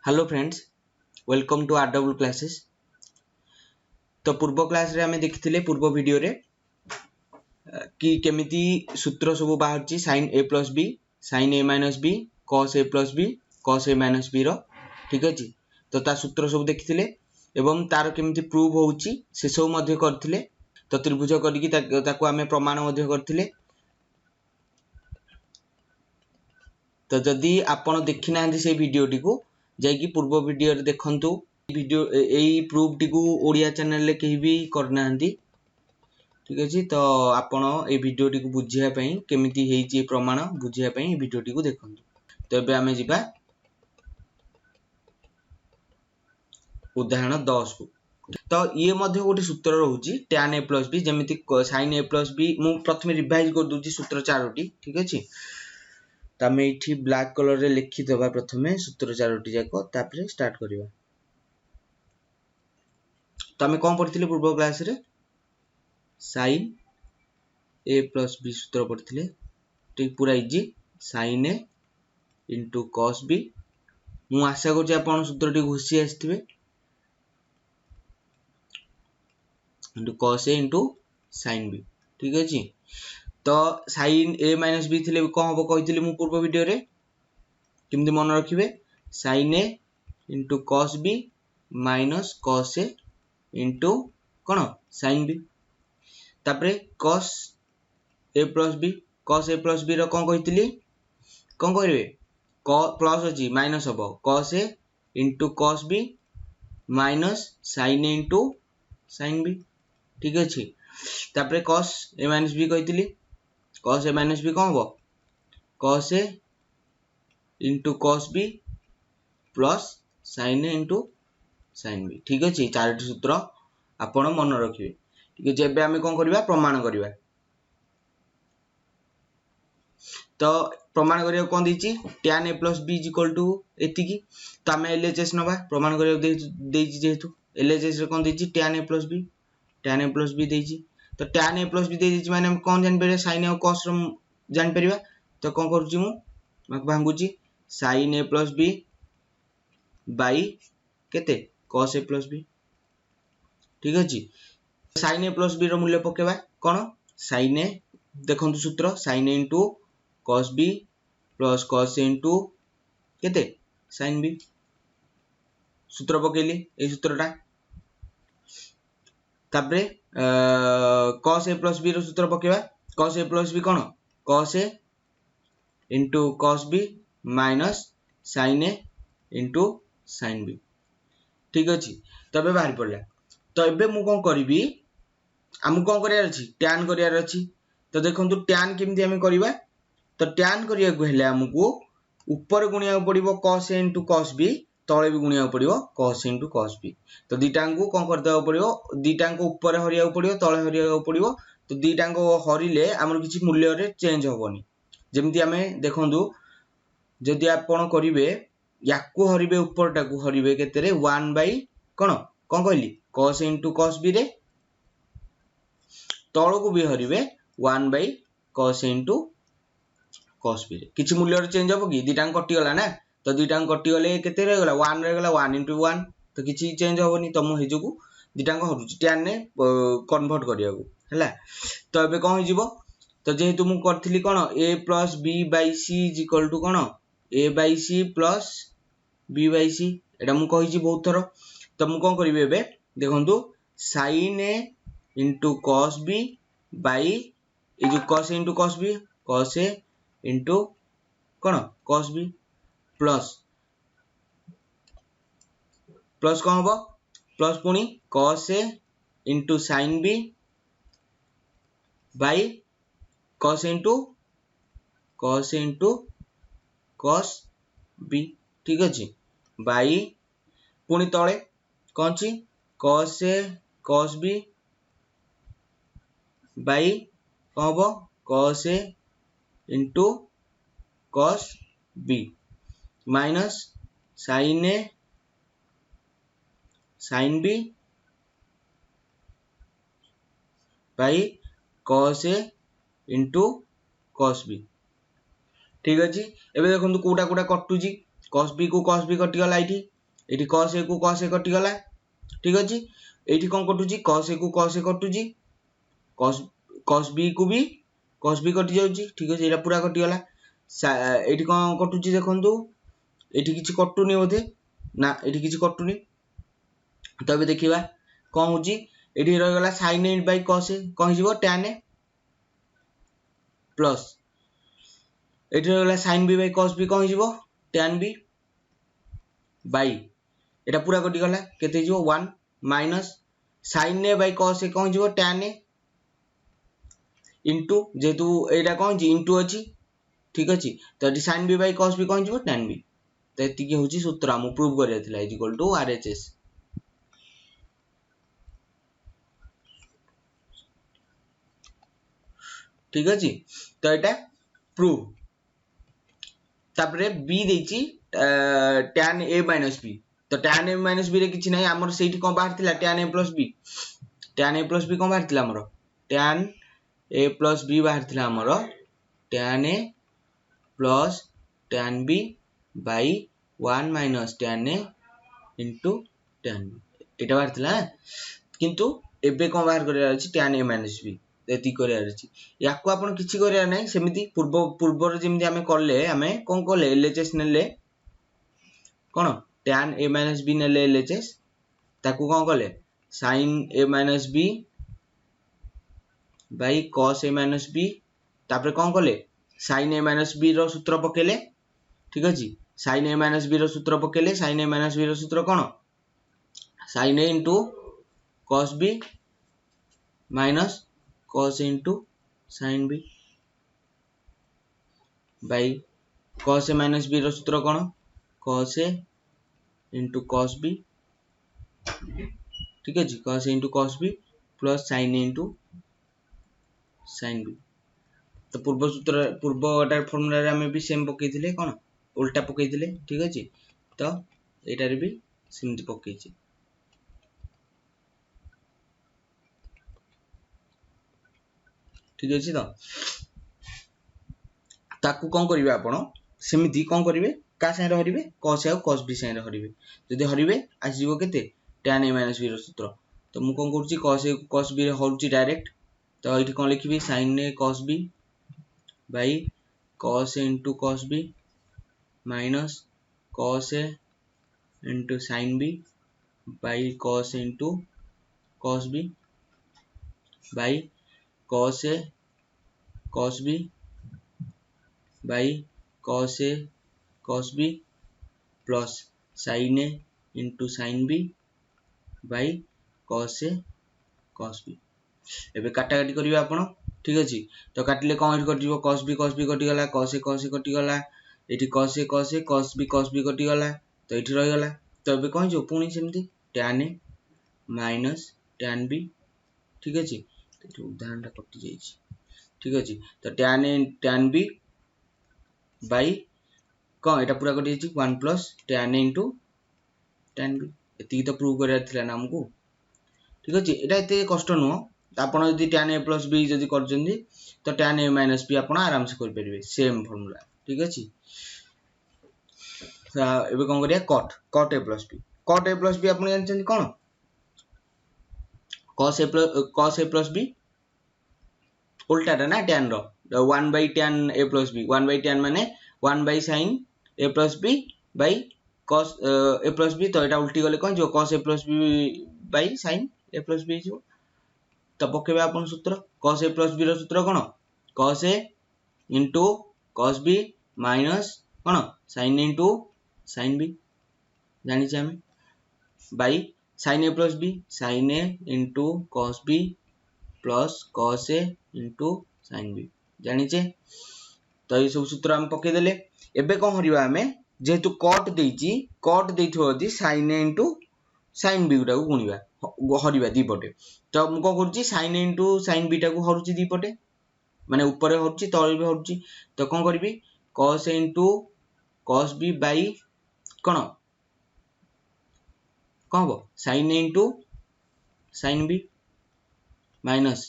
Hello friends, welcome to R double classes. तो पूर्व class रे हमें देखिथिले पूर्व वीडियो रे कि केमिति सूत्र सब बाहर ची sin a plus b sin a minus b cos a plus b cos a minus b रो ठीक अछि। तो ता सूत्र सब देखिथिले एवं तार केमिति प्रूव होउची से सब मध्ये करथिले। तो त्रिभुज करिकि ताको हमें प्रमाण मध्ये करथिले। तो जदि आपण देखि नांदी से वीडियो टिकु जाई कि पूर्व वीडियो रे देखंतु। वीडियो एई प्रूफ टिकु ओडिया चैनल ले केही भी करना हंदी ठीक अछि। तो आपण ए वीडियो टिकु बुझिया पई केमिति हेची प्रमाण बुझिया पई वीडियो टिकु देखंतु। तो एबे हमें जिबा उदाहरण 10 को। तो ये मध्ये गोटे सूत्र रहउची tan a plus b जेमिति sin a plus b मु प्रथमे रिवाइज कर दूची सूत्र चारोटी ठीक अछि। तमे इठी ब्लैक कलर रे लिखि देबा प्रथमे सूत्र चारोटी जाको तापरे स्टार्ट करिवा। तमे कोन पढिथिले पूर्व क्लास रे sin a plus b सूत्र पढिथिले ठीक पूरा easy sin a into cos b। मु आशा करछि आपण सूत्रटी घुसी आस्थिबे into cos a into sin b ठीक अछि। तो sin a minus b थिले कोन हबो कहिथिले मु पूर्व वीडियो रे केमति मन रखिबे sin a into cos b minus cos a into cone sin b। तापरे cos a plus b रो कोन कहिथिली कोन करिवे प्लस अछि माइनस हबो cos a into cos b minus sin a into sin b ठीक अछि। तापरे cos a minus b कहिथिली cos a minus b कोन हबो cos a into cos b plus sin a into sin b ठीक अछि। चारटी सूत्र आपण मन रखिबे ठीक अछि। एबे हमें कोन करबा प्रमाण करबा। तो प्रमाण करिया कोन दिछि tan a plus b एति की तो हमें LHS नबा प्रमाण करिया देछि जेहेतु LHS रे कोन दिछि tan a plus b देछि। तो tan a plus b देछि माने हम कोन जानि परिया sin a और cos रो जानि परिबा। तो कोन करूछि मु मक भांगुछि sin a plus b by केते cos a plus b ठीक अछि। sin a plus b रो मूल्य पकेबा कोन sin a देखंतु सूत्र sin a into cos b plus cos a into केते sin b सूत्र पकेली ए सूत्रटा। तापरे cos a plus b रो सूत्र पकेबा cos a plus b cone cos a into cos b minus sin a into sin b ठीक अछि। तबे बाहर पड़ला। तो एबे मु कोन करबी हमु कोन करियार अछि tan करियार अछि। तो देखंतु tan केमति हमें करबा तो tan करिया को हेले हमकु ऊपर गुणिया पड़िबो cos a into cos b तळे भी गुणिया पड़िबो cos a into cos b। तो दीटांगु कोन कर देबा पड़िबो दीटांगु ऊपर हरिया पड़िबो तळे हरिया पड़िबो। तो दीटांगु हरिले हमर किछि मूल्य रे चेंज होबोनी। जेमति हमें देखंतु जदि आपण करिवे याकु हरिबे ऊपरटा को हरिबे केते रे 1 by कोन कोन कहली cos a into cos b रे तळ को भी हरिबे 1 by cos a into cos b रे किछि मूल्य रे चेंज होबो कि दीटांग कटि गला ना। तो दीटांग कटि गले केते रे गला 1 रे गला 1 into 1 तो किछि चेंज होबोनी। तो मु हेजोकु दीटांग हरुछि tan ने कन्वर्ट करिया को हैला। तो एबे कोन हिजिबो तो जेहेतु मु करथिली कोन a plus b by c is equal to cone a by c plus b by c एटा मु कहिछि बहुत थरो। तो मु कोन करिवे एबे देखंतु sin a into cos b by ए जो cos a into cos b cos a into कोन cos b plus plus कोन हबो प्लस पुनी cos a into sin b by cos a into cos b ठीक अछि by पुनी तळे कोन छि cos a cos b by कोन हबो cos a into cos b minus sin a sin b by cos a into cos b ठीक अछि। एबे देखंतु कोटा कोटा कटुजी cos b को cos b कटिगला एठी cos a को cos a कटिगला ठीक अछि एठी कोन कटुची cos a को cos a कटुची cos b को भी cos b कटि जाउची ठीक अछि एटा पूरा कटिगला एठी कोन कटुची देखंतु एठी किछि कटुनी बोधे ना एठी किछि कटुनी तबे देखिबा कोन होची एठी रह गला sin a by cos a कोन हिजबो tan a प्लस एठी रह गला sin b by cos b कोन हिजबो tan b by एटा पूरा कटि गला केते हिजबो 1 minus sin a by cos a कोन हिजबो tan a इनटू जेतु एटा कोन जी इनटू अछि ठीक अछि त एठी sin b by cos b कोन हिजबो tan b त एति की होची सूत्र हम प्रूव करिया थिला इज इक्वल टू RHS ठीक अछि तो एटा प्रूव तापरे b देची tan a minus b तो tan a minus b रे किछि नै हमर सेठी कोन बाहर थिला tan a plus b कोन बाहर थिला हमर tan a plus b बाहर थिला हमर tan a plus tan b by 1 minus tan a into tan b एटा बाहर थिला किंतु एबे कोन बाहर करिया अछि tan a minus b एति करिया अछि याको आपण किछि करिया नै सेमिति पूर्व रे जेमिति हमें करले हमें कोन करले LHS नेले कोन tan a minus b नेले LHS ताकू कोन करले sin a minus b by cos a minus b तापर कोन करले sin a minus b रो सूत्र पकेले ठीक अछि sin a minus b रो सूत्र पकेले sin a minus b रो सूत्र कोन sin a into cos b minus cos a into sin b by cos a minus b रो सूत्र कोन cos a into cos b ठीक अछि cos a into cos b plus sin a into sin b तो पूर्व सूत्र पूर्वटा formula रे हमें भी सेम पकई थिले कोन उल्टा पकई थिले ठीक अछि तो एटा रे भी सिमति पकई छी ठीक अछि तो ताकू कोन करिवे आपण सेमिति कोन करिवे का साइ रे हरिवे cos a cos b साइ रे हरिवे जदि हरिवे आसीबो केते tan a minus b रो सूत्र तो मु कोन करछि cos a cos b रे हरुछि डायरेक्ट तो एठी कोन लिखिबी sin a cos b by cos a into cos b minus cos a into sin b by cos a into cos b by cos a cos b by cos a cos b plus sin a into sin b by cos a cos b एबे काटा काटी करिवे आपण ठीक अछि तो काटले कोन कटिबो cos b कटि गला cos a कटि गला एठी cos a cos b कटि गला तो एठी रहि गला तो एबे कोन जो पुनी सेमति tan a minus tan b ठीक अछि एठी उदाहरणटा कटि जाई छी ठीक अछि तो tan b by कोन एटा पूरा कटि जाई 1 plus tan a into tan b एती तो प्रूव करिया थिला ना हमकु ठीक अछि एटा एते कष्ट नो आपण यदि tan a plus b जदि करजंदी तो tan a minus b आपण आराम से कर परिबे सेम फार्मूला ठीक अछि एबे कोन करिया cot a plus b आपण जानछन कोन cos a plus b उल्टा टा ना tan row 1 by tan a plus b 1 by tan माने 1 by sin a plus b by cos a plus b तो एटा उल्टी गले कोन जो cos a plus b by sin a plus b जो तो पकेबे आपण सूत्र cos a plus b रो सूत्र कोन cos a into cos b minus cone sin a into sin b जानि छै हम by sin a plus b sin a into cos b plus cos a into sin b जानि छै तो ये सब सूत्र हम पके देले एबे कोन हरिबा हमें जेहेतु cot देइथो यदि sin a into sin b गुटा को गुणिबा हरिबा दी पटे तो हम को करछि sin a into sin b टा को हरुछि दी पटे माने ऊपर हरुछि तळे भी हरुछि तो कोन करबी cos a into cos b by कोन कहबो sin a into sin b minus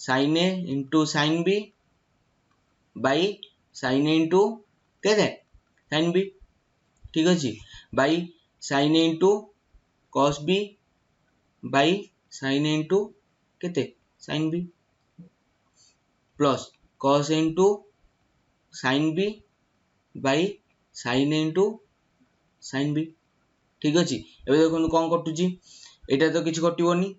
sin a into sin b by sin a into केते sin b ठीक अच्छे by sin a into cos b by sin a into केते sin b plus cos a into sin b by sin a into sin b ठीक अच्छे एबे देखो कौन कटुची एटा तो किसी कटोनी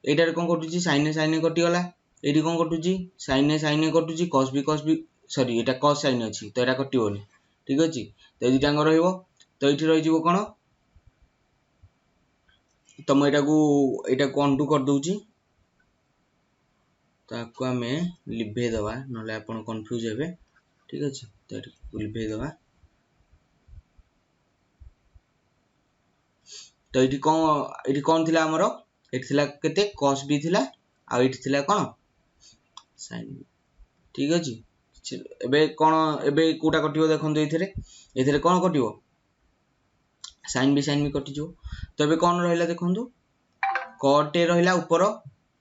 एटार कौन कटुची sin a कटिगला ये कौन कटुची sin a कटुची cos b sorry Etah cos sin अच्छी तो एटा कटिबनी ठीक अच्छे तो ये दुटांग रहिबो तो ये रही कौन तो मुझे एटा को अंडू कर दूची ताको आमे लिभे दबा नले आपण कंफ्यूज हेबे ठीक अच्छे तो एटा लिभे दबा तो ये कौन थिला हमरो एठी थिला केते cos b थिला आ एठी थिला कोन sin b ठीक अछि एबे कोन एबे कोटा कटियो देखन एथिरे कोन कटियो sin b कटि जो तो एबे कोन रहिला देखंतु cot a रहिला ऊपर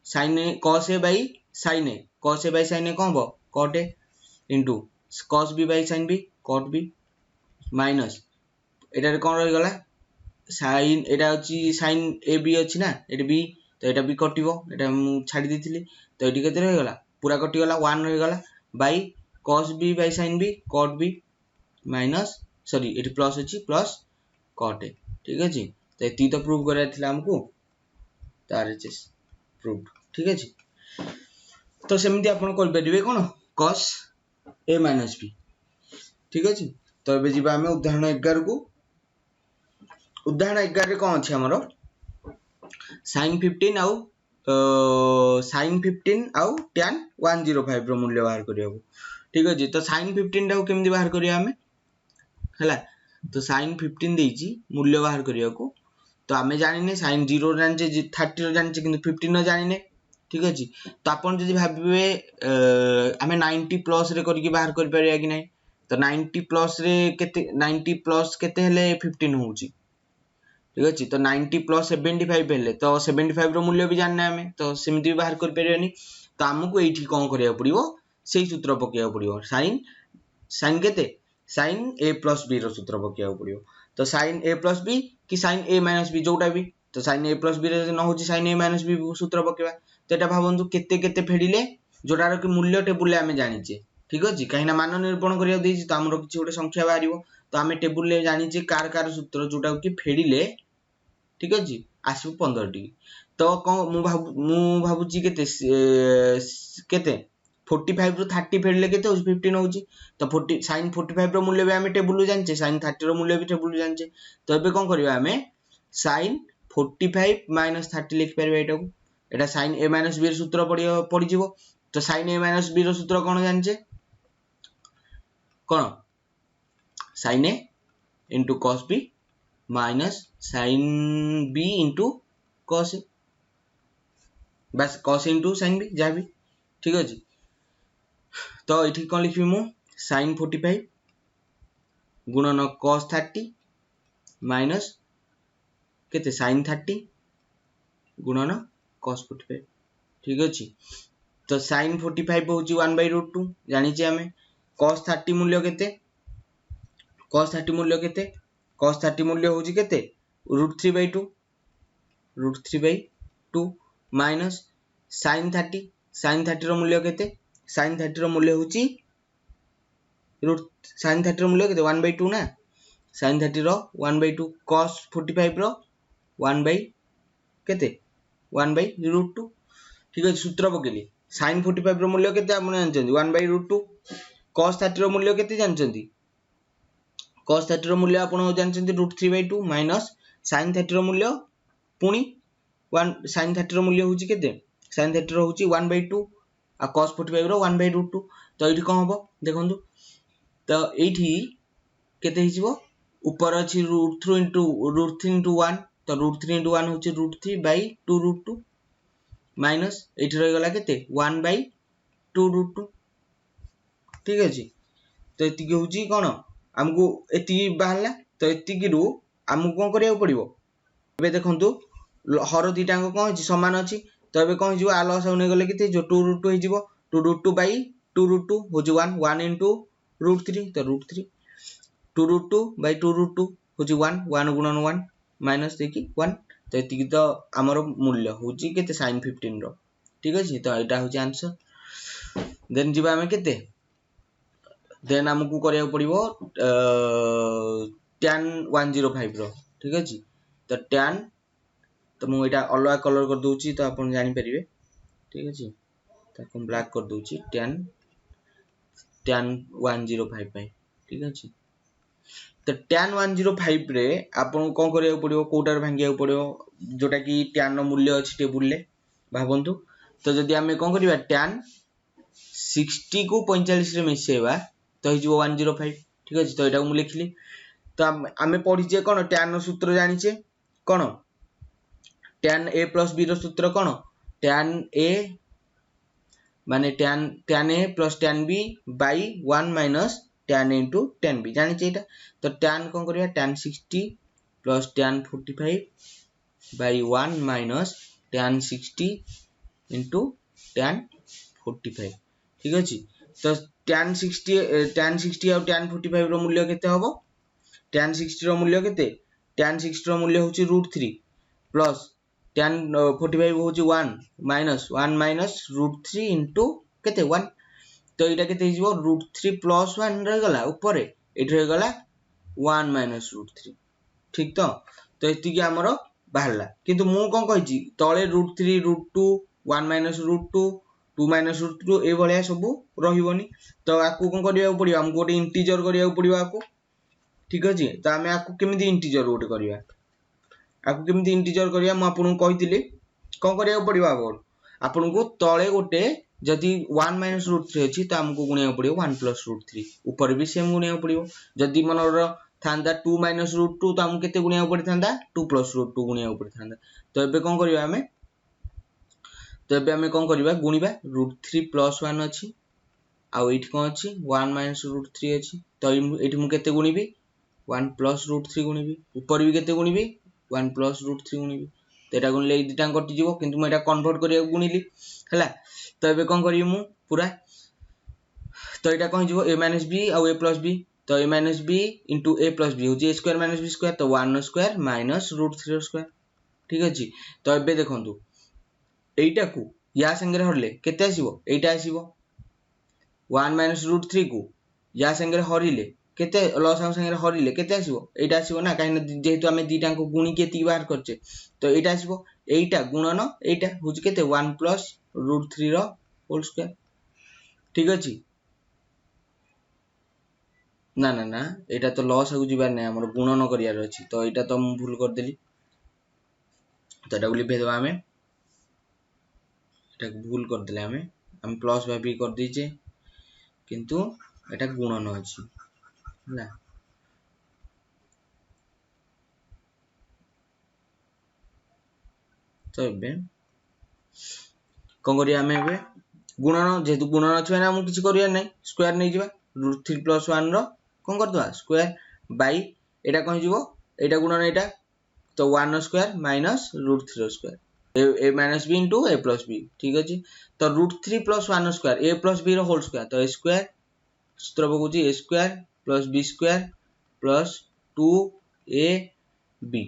sin a cos a by sin a cos a by sin a कोन हो cot a into cos b by sin b cot b minus एटारे कोन रहि गला sin एटा अछि sin a b अछि ना एटा b तो एटा b कटिबो एटा मु छाडी दिथिली तो एटी केते रहि गला पूरा कटि गला 1 रहि गला by cos b by sin b cot b minus sorry एटी प्लस अछि प्लस cot a ठीक अछि तो एती तो प्रूव करा थिला हमकु तार एचएस प्रूव्ड ठीक अछि तो सेमिति आपण कल परिबे कोन cos a minus b ठीक अछि तो एबे जिबा हमें उदाहरण 11 को उदाहरण 11 रे कोन अछि हमरो sin 15 आउ sin 15 आउ tan 105 रो मूल्य बाहर करियो ठीक अछि तो sin 15 टा को केमि बाहर करिया हमें हला तो sin 15 देइची मूल्य बाहर करिया को तो हमें जानिने sin 0 जानचे 30 रो जानचे किंतु 15 न जानिने ठीक अछि तो आपण जदि भाबिबे हमें 90 प्लस रे करिके बाहर कर परिया कि नै तो 90 प्लस रे केते 90 प्लस केते हेले 15 होउची ठीक अछि तो 90 प्लस 75 हेले तो 75 रो मूल्य भी जानना हमें तो सेमिति बाहर कर परियानी तो हमकु एठी कोन करिया पड़िबो सेही सूत्र पकिया पड़िबो sin केते sin a plus b रो सूत्र पकिया पड़िबो तो sin a plus b कि sin a minus b जोटा भी तो sin a plus b रे न होची sin a minus b सूत्र पकेबा तो एटा भाबंतु केते केते फेडिले जोटार कि मूल्य टेबुल ले हमें जानिचे ठीक अछि काहिना मान निरूपण करिया देछि तो हमरो किछि गोटे संख्या बाहरिबो तो हमें टेबुल ले जानिचे कार सूत्र जोटा कि फेडिले ठीक अछि आसु 15 टी तो मु भाबुची केते केते 45 रो 30 फेडले केते होची 15 होची तो 40 sin 45 रो मूल्य भी हमें टेबुल लो जानचे sin 30 रो मूल्य भी टेबुल लो जानचे तो एबे कोन करबा हमें sin 45 - 30 लिख परबे एटा sin a - b रो सूत्र पड़ी जिवो तो sin a - b रो सूत्र कोन जानचे कोन sin a into cos b minus sin b into cos a बस cos into sin b जा भी ठीक अछि तो एठी कोन लिखबी मु sin 45 गुणन cos 30 माइनस केते sin 30 गुणन cos 45 ठीक अछि तो sin 45 होची 1/√2 जानि छी हमें cos 30 मूल्य केते cos 30 मूल्य केते cos 30 मूल्य होची केते √3/2 √3/2 माइनस sin 30 रो मूल्य केते sin 30 रो मूल्य होची sin 30 रो मूल्य केते 1/2 ना sin 30 रो 1/2 cos 45 रो 1 बाय केते 1/√2 ठीक है सूत्र पकेली sin 45 रो मूल्य केते आपण जानचंदी 1/√2 cos 30 रो मूल्य केते जानचंदी cos 30 रो मूल्य आपण जानचंदी √3/2 माइनस sin 30 रो मूल्य पुनी 1 sin 30 रो मूल्य होची केते sin 30 रो होची 1/2 आ cos 45 रो 1/√2 तो एठी कोन हबो देखंतु तो एठी केते हिजबो ऊपर अछि √3 into 1 तो √3 into 1 होची √3/2√2 माइनस एठी रहि गला केते 1/2√2 ठीक अछि तो एति के होची कोन हमकु एति बाहरला तो एति कि रु हमकु कोन करिया पड़िबो एबे देखंतु हर दिटांग कोन अछि समान अछि तो एबे कोन हिजबो आ लॉस होने गले केते जो 2√2 हिजबो 2√2/2√2 होची 1 into √3 तो √3 2√2/2√2 होची 1 1 गुणन 1 माइनस देखि 1 तो एतिकी तो हमर मूल्य होची केते sin 15 रो ठीक अछि तो एटा होची आंसर देन जिबा हमें केते देन हमकु करिया पड़िबो tan 105 रो ठीक अछि तो tan तो मु एटा अलग कलर कर दोची तो अपन जानि परिबे ठीक अछि ताको ब्लैक कर दोची tan 105 पे ठीक अछि तो tan 105 रे आपन कोन करिया पड़िबो कोटार भांगिया पड़िबो जोटा कि tan रो मूल्य अछि टेबुल ले भाबंतु तो जदी हमें कोन करिबा tan 60 को 45 रे मिसेबा तो हिजो 105 ठीक अछि तो एटा मु लिखली तो हमें पढिचे कोन tan रो सूत्र जानिचे कोन tan a plus b रो सूत्र कोन tan a माने tan a plus tan b by 1 minus tan a into tan b जानि छै एटा तो tan कोन करिया tan 60 plus tan 45 by 1 minus tan 60 into tan 45 ठीक अछि तो tan 60 और tan 45 रो मूल्य केते होबो tan 60 रो मूल्य केते tan 60 रो मूल्य होची √3 plus tan 45 होची 1 minus √3 into केते 1 तो एटा केते हिजबो √3 plus 1 रह गला ऊपर एठी रह गला 1 minus √3 ठीक तो एति कि हमरो बाहरला किंतु मु कोन कहिची तळे √3 √2 1 minus √2 2 minus √2 ए भलिया सब रहिबोनी तो आकु कोन करिया पड़ियो हमको गोटे इंटीजर करिया पड़ियो आकु ठीक अछि तो हमें आकु केमिति इंटीजर गोटे करिया आकु केमिति इंटीजर करिया म आपन कहितिले कोन करिया पड़ियो आपन को तळे गोटे जदी 1 minus √3 अछि त हमको गुणिया पड़ियो 1 plus √3 ऊपर भी सेम गुणिया पड़ियो जदी मनर थांदा 2 minus √2 त हम केते गुणिया पड़ि थांदा 2 plus √2 गुणिया पड़ि थांदा तो एबे कोन करिया हमें तो एबे हमें कोन करिबा गुणिबा √3 plus 1 अछि आ एठी कोन अछि 1 minus √3 अछि तो एठी मु केते गुणिबी 1 plus √3 गुणिबी ऊपर भी केते गुणिबी 1 plus √3 गुणिबी तो एटा गुणले ए दिटा कटि जीवो किंतु म एटा कन्वर्ट करिया गुणिली हला तो एबे कोन करियो मु पूरा तो एटा कोन जीवो a minus b uh a plus b तो a minus b into a plus b होची a square minus b square तो 1 square minus √3 square ठीक अछि तो एबे देखंतु एटा को या संगे हरले केते आसीबो एटा आसीबो 1 minus √3 को या संगे हरिले केते लॉस आउ संगे हरिले केते आसीबो एटा आसीबो ना काहे जेहेतु हमें दीटा को गुणी केति बाहर करछे तो एटा आसीबो एटा गुणन एटा होची केते 1 plus √3 रो होल स्क्वायर ठीक अछि ना ना ना एटा तो लॉस आउ जिबार नै हमर गुणन करियार अछि तो एटा तो हम भूल कर देली तो एटा लिखि देबा हमें एटा भूल कर देले हम प्लस भाबी कर दीचे किंतु एटा गुणन अछि हला तो एबे कोन करिया हमें एबे गुणन जेतु गुणन अछि ना हम किछि करिया नै स्क्वायर नै जिबा √3 plus 1 रो कोन कर दवा स्क्वायर बाय एटा कोन जिवो एटा गुणन एटा तो 1 square minus √3 square a minus b into a plus b ठीक अछि तो √3 plus 1 square a plus b रो होल स्क्वायर तो a square सूत्र बगुची a square plus b square plus 2ab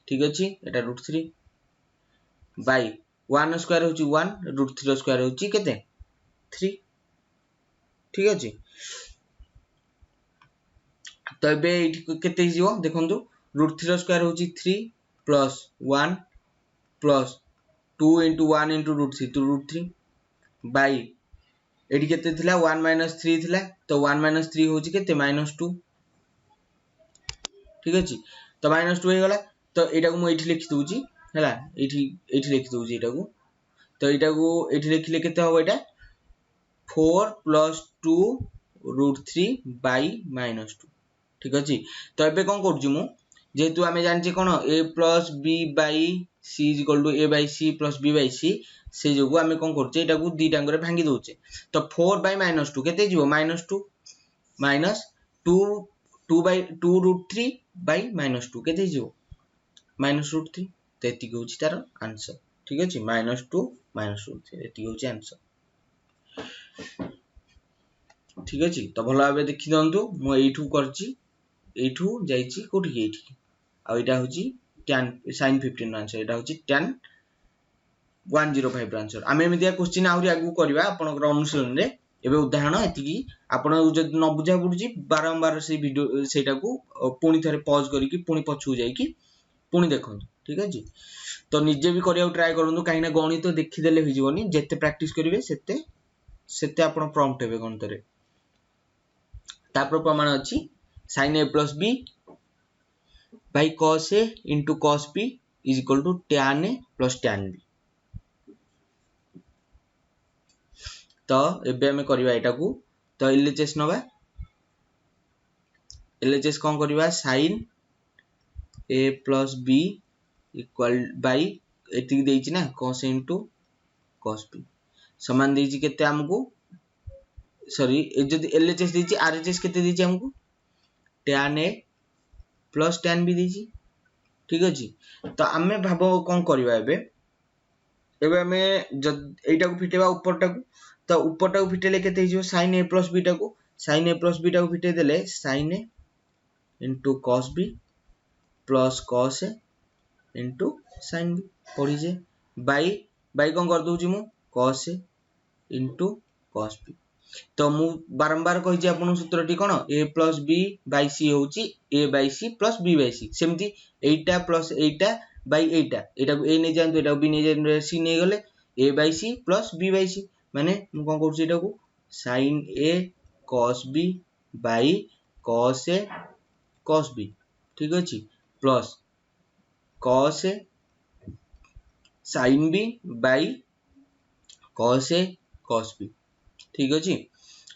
ठीक अछि एटा √3 by 1 square होची 1 √3 square होची केते 3 ठीक अछि तो एबे केते हिजिवो देखंतु √3 square होची 3 plus 1 plus 2 into 1 into √3 to √3 by AD केते थिला 1 minus 3 थिला तो 1 minus 3 होची केते -2 ठीक अछि तो -2 हे गला तो एटा को मु एठी लिखि दोउची हैला एठी लिखि दोउची एटा को तो एटा को एठी लिखिले केते हो एटा 4 plus 2 √3 by -2 ठीक अछि तो एबे कोन करजु मु जेतु हमें जानछि कोन a plus b by c is equal to a by c plus b by c से जोगु हमें कोन करछे एटा को दी टांगरे भांगी दोछे तो 4 by -2 केते जीवो -2 minus 2 by 2 √3 by -2 केते जीवो -√3 तो एति होची तार आंसर ठीक अछि -2 -√3 एति होची आंसर ठीक अछि तो भलो भाबे देखि दंतु मु एठू करछि एठू जाईची कोठी एठी आ एटा होची tan sin 15 आंसर एटा होची tan 105 आंसर आमे एमितिया क्वेश्चन आउरी आगु करबा आपनकर अनुशीलन रे एबे उदाहरण एतिकी आपण जदि न बुझा पडुची बारंबार से वीडियो सेटा को पुनी थरे पॉज करिकी पुनी पछु जाईकी पुनी देखंतु ठीक अछि तो निजे भी करिया ट्राई करंतु काहे ना गणित देखि देले होई जीवनी जत्ते प्रैक्टिस करिवे सेते सेते आपण प्रॉम्प्ट हेबे गणित रे तापर प्रमाण अछि sin a plus b by cos a into cos b is equal to tan a plus tan b तो एबे हमें करबा एटा को तो एलएचएस नबा एलएचएस कोन करबा sin a plus b equal by एति देइछि ना cos a into cos b समान देइछि केते हमकु सॉरी ए जदी एलएचएस देइछि आरएचएस केते देइछि हमकु tan a plus tan b देइछि ठीक अछि तो हमें भाबो कोन करबा एबे हमें एटा को फिटेबा ऊपर टा को तो ऊपर टा को फिटेले केते हिजो sin a plus b टा को sin a plus b टा को फिटे देले sin a into cos b plus cos a into sin b पढी जे बाय कोन कर दोउची मु cos a into cos b तो मु बारंबार कहि जे आपन सूत्रटी कोन a plus b by c होउची a by c plus b by c सेमति Etah plus Etah by एटा एटा को a नै जानतो एटा को b नै जानतो c नै गले a by c plus b by c माने मु कोन करछि एटा को sin a cos b by cos a cos b ठीक अछि plus cos a sin b by cos a cos b ठीक अछि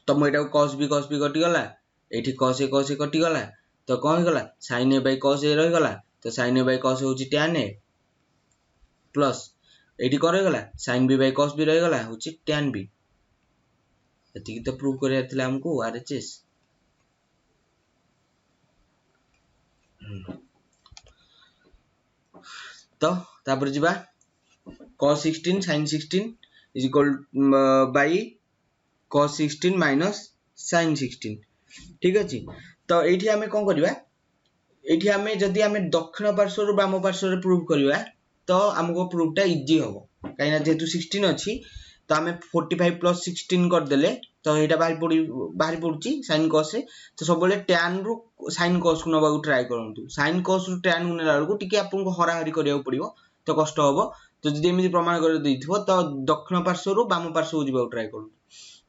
तो मु एटा को cos b कटि गला एठी cos a कटि गला तो कोन हो गला sin a by cos a रहि गला तो sin a by cos a होची tan a प्लस एठी कोन रहि गला sin b by cos b रहि गला होची tan b एति तो प्रूव करिया थिला हमको आरएचएस तो तापर जिबा cos 16 sin 16 is equal by cos 16 minus sin 16 ठीक अछि तो एठी हमें कोन करबा एठी हमें जदी हमें दक्षिण पार्श्व रु वाम पार्श्व रे प्रूव करबा तो हमको प्रूफ टा इजी होबो काइना जेतु 16 अछि तो हमें 45 plus 16 कर देले तो एटा बाहरी पडुची sin cos रे तो सब बेले tan रु sin cos को नबा को ट्राई करंतु sin cos रु tan को नेला को टिके आपन को हरा हरी करिया पड़िबो तो कष्ट होबो तो जदी एमिति प्रमाण कर दैथिबो तो दक्षिण पार्श्व रु वाम पार्श्व को जिबा ट्राई करंतु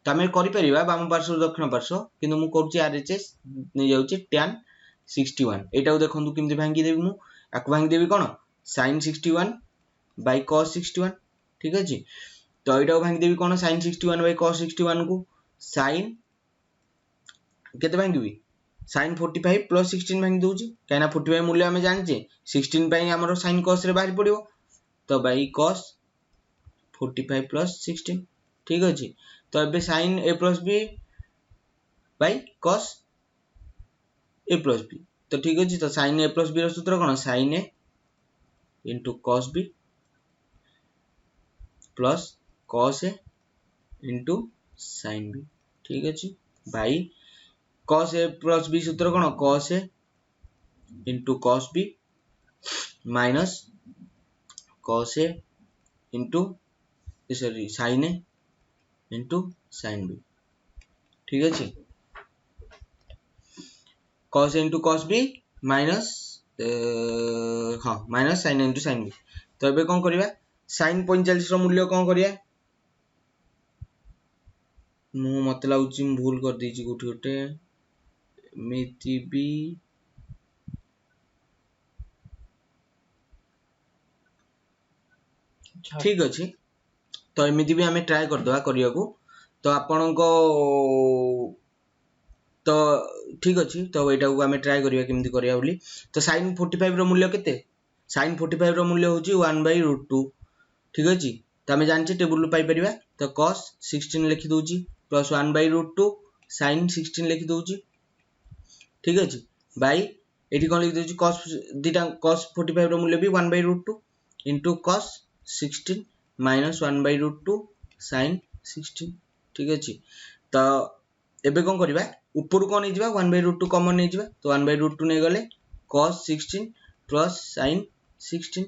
तो हमें करि परिबा वाम पार्श्व रु दक्षिण पार्श्व किंतु मु करछि आरएचएस नै जाउछि tan 61 एटा को देखंतु किमति भांगी देबी मु आक भांगी देबी कोन sin 61 by cos 61 ठीक अछि तो एटा को भांगी देबी कोन sin 61 by cos 61 को sin केते भांगी देबी sin 45 plus 16 भांगी दोउची काइना 45 मूल्य हमें जानि जे 16 पई हमरो sin cos रे बाहरी पडिबो तो by cos 45 plus 16 ठीक अछि तो एबे sin a plus b by cos a plus b तो ठीक अछि तो sin a plus b रो सूत्र कोन sin a into cos b plus cos a into sin b ठीक अछि by cos a plus b सूत्र कोन cos a into cos b minus cos a into sorry sin a into sin b ठीक अछि cos a into cos b minus हां minus sin a into sin b तो एबे कोन करिवा sin 45 रो मूल्य कोन करिया मु मत लाउची भूल कर दीची गुठी गुटे मिति बी ठीक अछि तो एमिति भी हमें ट्राई कर दवा करिया को तो आपन को तो ठीक अछि तो एटा को हमें ट्राई करिया केमति करिया बोली तो sin 45 रो मूल्य केते sin 45 रो मूल्य होची 1/√2 ठीक अछि तो हमें जानछि टेबल रु पाई परिबा तो cos 16 लिखि दोउची प्लस 1/√2 sin 16 लिखि दोउची ठीक अछि बाय एठी कोन लिखि दोउची cos दिटा cos 45 रो मूल्य भी 1/√2 into cos 16 minus 1/√2 sin 16 ठीक अछि तो एबे कौन करवा ऊपर कौन नहीं 1/√2 कॉमन नहीं तो 1/√2 नहीं गले cos 16 plus sin 16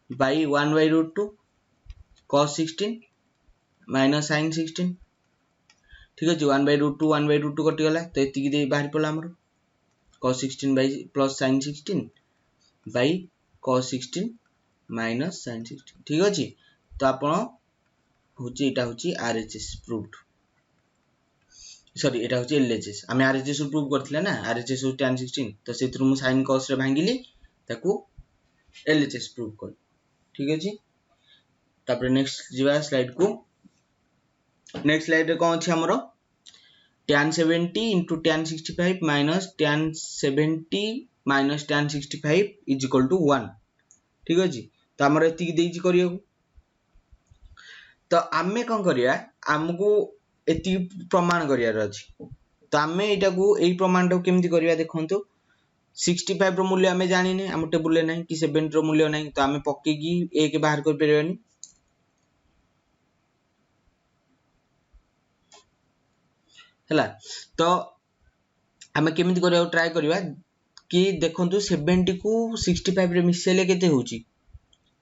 by 1/√2 cos 16 minus sin 16 ठीक है 1/√2 कटिगला तो ये बाहर पड़ा आमर cos 16 by plus sin 16 by cos 16 minus sin 16 ठीक अच्छे तो आपण हूँ RHS प्रूव्ड सॉरी एटा हूँ LHS आम RHS प्रूव करथिले ना RHS tan 16 तो से sin cos रे भांगिली ताकू LHS प्रूव कर ठीक अछि तापर नेक्स्ट जीवा स्लाइड को नेक्स्ट स्लाइड रे कोन अछि हमरो tan 70 into tan 65 minus tan 70 minus tan 65 is equal to 1 ठीक अछि तो हमर एति देइछि करियो तो आमे कोन करिया हमकू एति प्रमाण करियार अछि तो आमे एटा को एई प्रमाण तो केमति करिया देखंतु 65 रो मूल्य आमे जानि नै हम टेबुल ले नै कि 70 रो मूल्य नै तो आमे पक्के की ए के बाहर कर परबेनी हला तो आमे केमति करिया ट्राई करिया कि देखंतु 70 को 65 रे मिसेले केते होची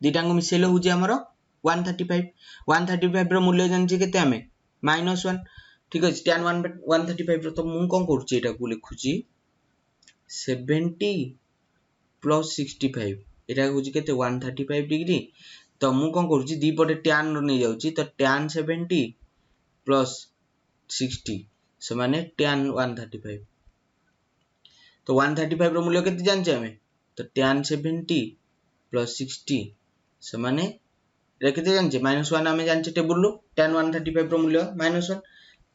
दिटांग मिसेले होची हमरो 135 रो मूल्य जानछि केते आमे -1 ठीक अछि tan 135 रो तो मु कोन करछि एटा को लिखुछि 70 प्लस 65 एटा होची केते 135 डिग्री तो मु कोन करछि दी पटे tan रो नै जाउछि तो tan 70 प्लस 60 समाने tan 135 तो 135 रो मूल्य केते जानछि हमें तो tan 70 प्लस 60 समाने रे केते जानछि -1 हमें जानछि टेबुल लो tan 135 रो मूल्य -1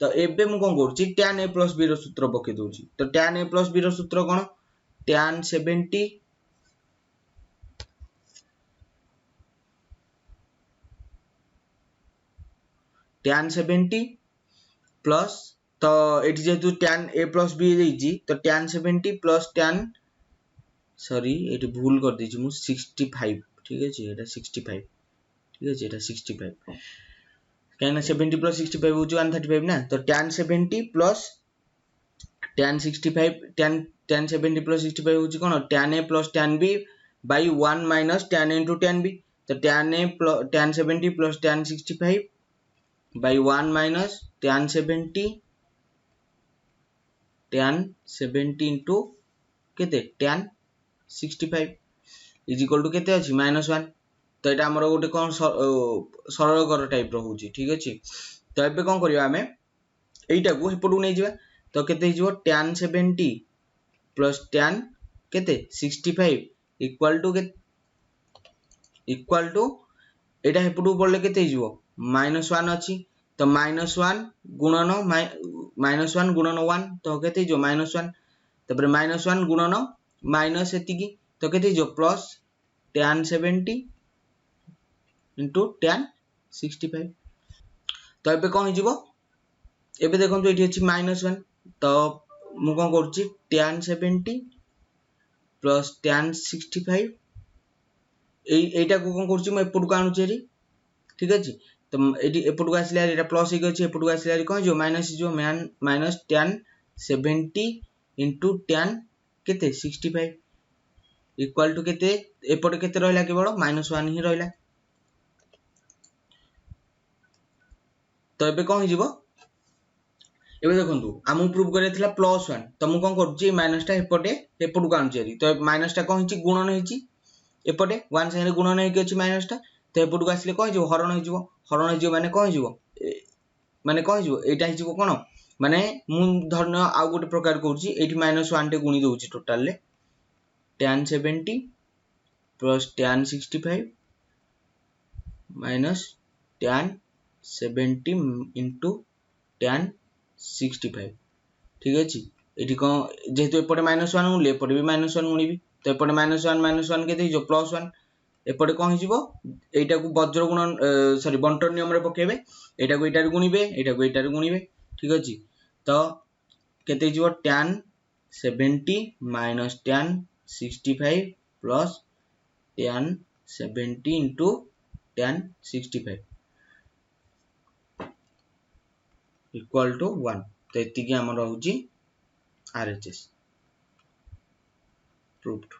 तो एबे मु कोन करछि tan a प्लस b रो सूत्र पके दोछि तो tan a प्लस b रो सूत्र कोन tan 70 tan 70 प्लस तो एटी जेतु tan a प्लस b देइछि तो tan 70 प्लस tan सॉरी एटी भूल कर दिछि मु 65 ठीक अछि एटा 65 ठीक अछि एटा 65 कहना 70 प्लस 65 होची 135 ना तो tan 70 plus tan 65 tan 70 plus 65 होची कोन tan a plus tan b by 1 minus tan a into tan b तो tan a plus tan 70 plus tan 65 by 1 minus tan 70 into केते tan 65 is equal to केते अछि -1 तो एटा हमर गोटे कोन सरल कर टाइप रो होची ठीक अछि तो एबे कोन करिया हमें एइटा को हेपडू नै जिवा तो केते हिजो tan 70 plus tan केते 65 equal to एटा हेपडू पड़ले केते हिजो -1 अछि तो -1 गुणन -1 गुणन 1 तो केते हिजो -1 तबरे -1 गुणन माइनस एतिकी तो केते हिजो प्लस tan 70 into tan 65 तो एबे कोन हिजो एबे देखंतु एठी अछि -1 तो मु कोन करछि tan 70 plus tan 65 एटा को कोन करछि म एपड को आनु चेरी ठीक अछि तो एटी एपड को आसले एटा प्लस हे अछि एपड को आसले कोन जो माइनस जो माइनस tan 70 into tan केते 65 इक्वल टू केते एपड केते रहला केवल -1 ही रहला तो एबे कोन हिजो एबे देखंतु आमु प्रूव करे थिला +1 तो मु कोन करछि माइनस टा एपटे एपड को आनु चेरी तो माइनस टा कोन हिची गुणन हिची एपटे 1 संगे गुणन हे कि अछि माइनस टा तो एपड को आसले कोन हिजो हरण हिजो माने कोन हिजो एटा हिजो कोन माने मु धरन आ गोटे प्रकार करछि एठी -1 टे गुणी दोछि टोटल ले tan 70 plus tan 65 minus tan 70 into tan 65 ठीक अछि एठी को जेहेतु एपटे -1 गुणले एपटे भी -1 गुणीबी तो एपटे -1 केते हिजो +1 एपटे कोन हिजो एटा को वज्र गुणन सॉरी बंटन नियम रे पकेबे एटा को एटा रे गुणीबे ठीक अछि तो केते हिजो tan 70 minus tan 65 plus tan 70 into tan 65 equal to 1 तो एतिकी हमर रहउची RHS प्रूव्ड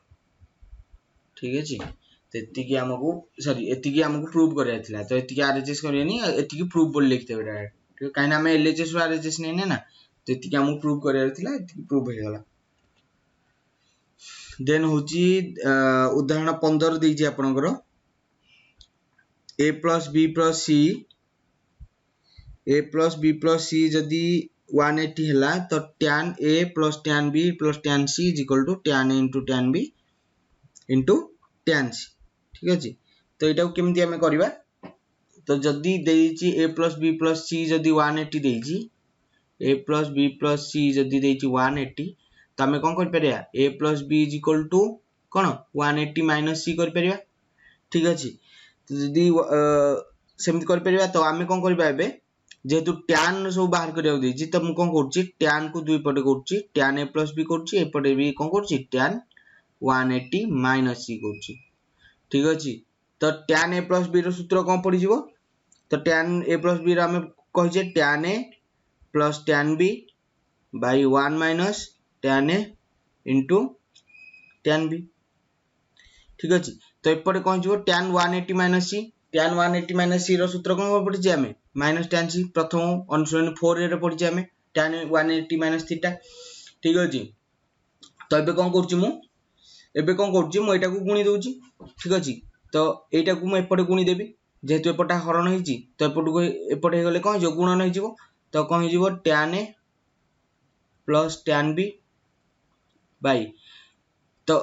ठीक अछि तो एतिकी हमकु सॉरी एतिकी हमकु प्रूव करिया थिला तो एतिकी RHS करियानी एतिकी प्रूव बोल लिखते डायरेक्ट ठीक काहे ना हमें LHS रो RHS नै ना तो एतिकी हमकु प्रूव करिया थिला एतिकी प्रूव हे गला देन होची उदाहरण 15 देजी आपनकर a plus b plus c जदी 180 हला तो tan a plus tan b plus tan c is equal to tan a into tan b into tan c ठीक अछि तो एटा केमति हमें करबा तो जदी देइची a plus b plus c जदी 180 देइची a plus b plus c जदी देइची 180 तो हमें कोन कर परिया a plus b is equal to cone 180 minus c कर परिया ठीक अछि तो जदी सेमति कर परिया तो हमें कोन करबा एबे जेतु tan सब बाहर करिया देइची त मु कोन करछि tan को दुई पटे करछि tan a plus b करछि ए पटे भी कोन करछि tan 180 minus c करछि ठीक अछि तो tan a plus b रो सूत्र कोन पड़ी जिवो तो tan a plus b रो हमें कहि जे tan a plus tan b by 1 minus tan a into tan b ठीक अछि तो ए पटे कोन जिवो tan 180 minus c tan 180 minus c रो सूत्र कोन पड़ी जे हमें minus tan c प्रथम अनुसरण 4 रे पड़ी जे हमें tan 180 minus थीटा ठीक अछि तो एबे कोन करछि मु एबे कोन करछि मु एटा को गुणी दोछि ठीक अछि तो एटा को मु एपटे गुणी देबी जेहेतु एपटा हरण हिची तो एपटे हे गले कोन जो गुणन हे जिवो तो कोन हे जिवो tan a plus tan b by तो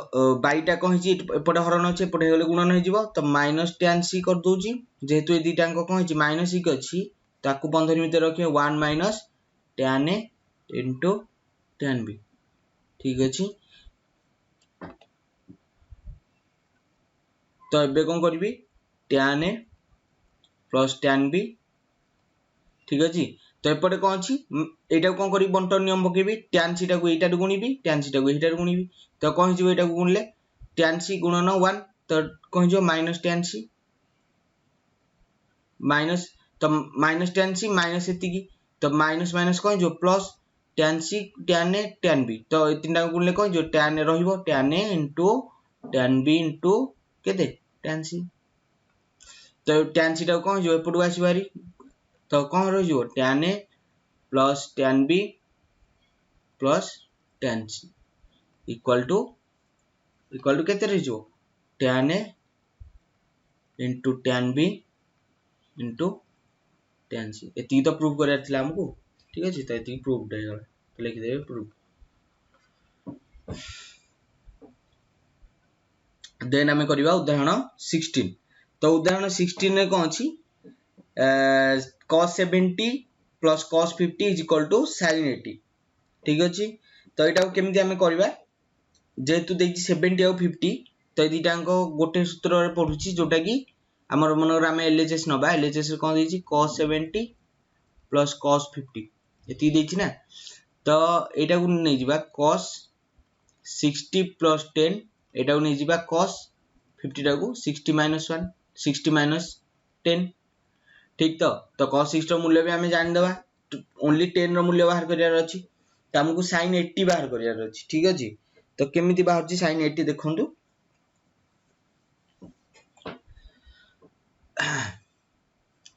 बाईटा कोन हिची एपटे हरण अछि एपटे हे गले गुणन हे जिवो तो minus tan c कर दोछि जेहेतु ए दिटा अंक कोन हिची minus c अछि ताकू बंधन भितर रखे 1 minus tan a into tan b ठीक अछि तो एबे कोन करबी tan a plus tan b ठीक अछि तो एपटे कोन अछि एटा कोन करी बंटन नियम पकेबी tan c टा को एटा गुणीबी tan c टा को एटा गुणीबी तो कोन हिजो एटा को गुणले tan c गुणन 1 तो कोन हिजो minus tan c minus तो minus tan c minus एतिकी तो minus minus कोन जो plus tan c tan a tan b तो ए तीनटा को गुणले कोन जो tan a रहिबो tan a into tan b into केते tan c तो tan c टा कोन जो एपटु आसी बारी तो कोन रहि जो tan a plus tan b plus tan c equal to केते रहि जो tan a into tan b into tan c एती तो प्रूव करया थिला हमकु ठीक अछि त एती प्रूव्ड हे गला तो लिख देबे प्रूव देन हमें करबा उदाहरण 16 तो उदाहरण 16 रे कोन अछि cos 70 plus cos 50 is equal to sin 80 ठीक अछि तो एटा को केमति हमें करबा जेतु देछि 70 और 50 तो ए दिटांको गोटे सूत्र रे पढुछि जोटा कि हमर मनोर हमें LHS नबा LHS रे कोन देछि cos 70 plus cos 50 एती देछि ना तो एटा को नै जिबा cos 60 plus 10 एटा को नै जिबा cos 50 टा को 60 minus 1 60 minus 10 ठीक तो cos 60 रो मूल्य भी हमें जान देबा ओनली 10 रो मूल्य बाहर करियार अछि त हमकु sin 80 बाहर करियार अछि ठीक अछि तो केमिति बाहर छी sin 80 देखंतु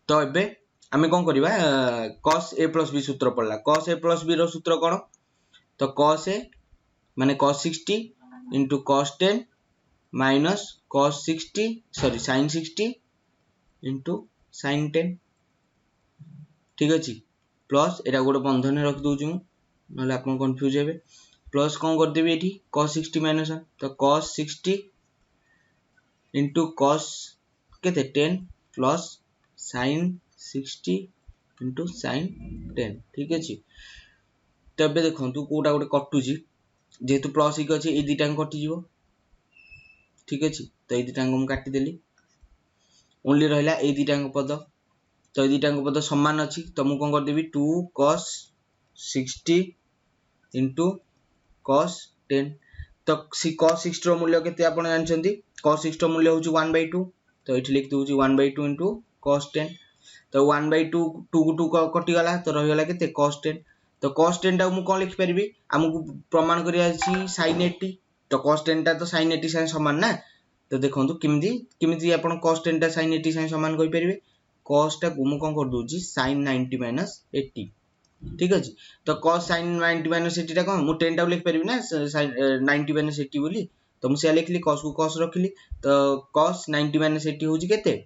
तो एबे हमें कोन करबा cos a plus b सूत्र पड़ला cos a plus b रो सूत्र कोन तो cos a माने cos 60 into cos 10 minus cos 60 sorry sin 60 into sin 10 ठीक अछि प्लस एटा गोटे बंधन रख दोछु नले आपन कंफ्यूज हेबे प्लस कोन कर देबे एठी cos 60 minus 1 तो cos 60 into cos केते 10 plus sin 60 into sin 10 ठीक अछि तबे देखंतु कोटा गोटे कटुजी जेतु प्लस इक अछि ए दिटा कटि जिवो ठीक अछि तो ए दिटा हम काटि देली ओनली रहला ए दिटा पद तो ए दिटा पद समान अछि तो मु कोन कर देबी 2 cos 60 into cos 10 तो cos 60 रो मूल्य केते आपण जानछंती cos 60 रो मूल्य होची 1/2 तो एठी लिख दोची 1/2 into cos 10 तो 1/2 2 को 2 कटि गला तो रहि गला केते cos 10 तो cos 10 टा मु कोन लिखि परिबी हमकु प्रमाण करिया अछि sin 80 तो cos 10 टा तो sin 80 संग समान ना तो देखंतु किमिति आपण cos 10 टा sin 80 संग समान कहि परिबे cos टा को मु कोन कर दोछि sin 90 - 80 ठीक अछि तो cos sin 90 - 80 टा कोन मु 10 टा लिखि परिबी ना sin 90 - 80 बोली तो मु से लिखली cos को cos रखली तो cos 90 - 80 होछि केते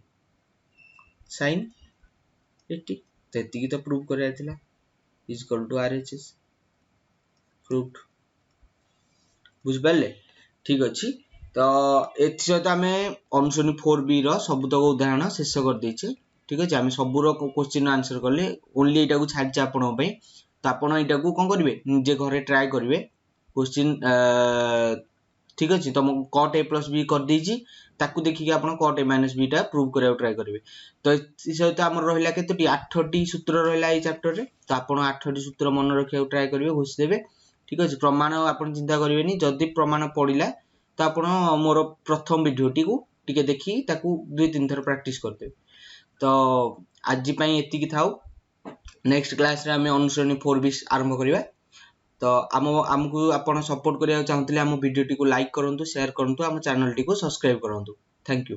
sin 80 तो एतिकी तो प्रूव करिया थिला is equal to RHS proved बुझ पाले ठीक अछि तो एथि सहित आमे अनुसरणी 4b रो सबतक उदाहरण शेष कर दैछे ठीक अछि आमे सबुरो क्वेश्चन आंसर करले ओनली एटा को छाडचे आपन पे तो आपन एटा को कोन करबे निजे घरे ट्राई करबे क्वेश्चन ठीक अछि तो म cot a + b कर देछि ताकू देखि कि आपन cot a - b टा प्रूव करिया ट्राई करबे तो एथि सहित हमर रहिला केतोटी 8टी सूत्र रहिला ए चैप्टर रे तो आपन 8टी सूत्र मन रखिया ट्राई करबे घोषि देबे ठीक अछि प्रमाण आपन चिंता करबेनी जदी प्रमाण पडिला तो आपन मोर प्रथम वीडियोटी को टिके देखि ताकू 2-3 थर प्रैक्टिस करते तो आज पई एति की थाउ नेक्स्ट क्लास रे हमें अनुसरणी 4b आरंभ करिवा तो हमकु आपन सपोर्ट करिया चाहतले हम वीडियोटी को लाइक करंतु शेयर करंतु हम चैनल टी को सब्सक्राइब करंतु थैंक यू।